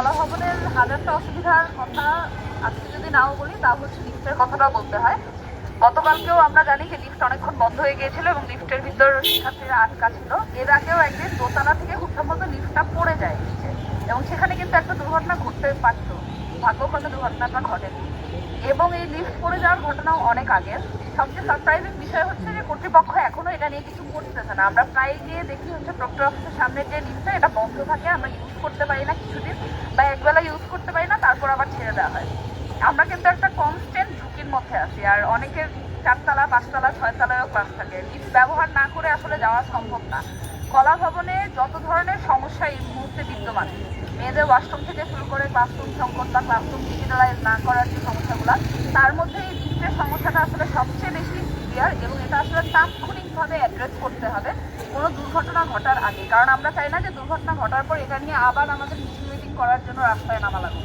কলা ভবনের হাজারটা অসুবিধার কথা আজকে যদি নাও বলি তা হচ্ছে লিফটের কথাটাও বলতে হয়। গতকালকেও আমরা জানি যে লিফট অনেকক্ষণ বন্ধ হয়ে গিয়েছিল এবং লিফটের ভিতর শিক্ষার্থীরা আটকা ছিল। এর আগেও একদিন দোতলা থেকে খুব সম্ভবত লিফটটা পড়ে যায় নিচে এবং সেখানে কিন্তু একটা দুর্ঘটনা ঘটতে পারতো, ভাগ্যক্রমে দুর্ঘটনাটা ঘটেনি। এবং এই লিফট পড়ে যাওয়ার ঘটনাও অনেক আগের। সবচেয়ে সারপ্রাইজিং বিষয় হচ্ছে যে কর্তৃপক্ষ এখনো এটা নিয়ে কিছু করতেছে না। আমরা প্রায় গিয়ে দেখি হচ্ছে প্রক্টর অফিসের সামনে যে লিফটটা এটা বন্ধ থাকে, আমরা ইউজ করতে পারি না কিছুদিন, বা একবেলা ইউজ করতে পারি না, তারপর আবার ছেড়ে দেওয়া হয়। আমরা কিন্তু একটা কনস্ট্যান্ট ঝুঁকির মধ্যে আছি। আর অনেকের 4 তলা 5 তলা 6 তলায়ও ক্লাস থাকে, লিফট ব্যবহার না করে আসলে যাওয়া সম্ভব না। কলা ভবনে যত ধরনের সমস্যা এই মুহূর্তে বিদ্যমান, মেয়েদের ওয়াশরুম থেকে শুরু করে ক্লাসরুম সংকট বা ক্লাসরুম ডিজিটালাইজ না করার যে সমস্যাগুলো, তার মধ্যে এই লিফটের সমস্যাটা আসলে সবচেয়ে বেশি সিভিয়ার এবং এটা আসলে তাৎক্ষণিকভাবে অ্যাড্রেস করতে হবে কোনো দুর্ঘটনা ঘটার আগে। কারণ আমরা চাই না যে দুর্ঘটনা ঘটার পর এটা নিয়ে আবার আমাদের মিছিল মিটিং করার জন্য রাস্তায় নামা লাগুক।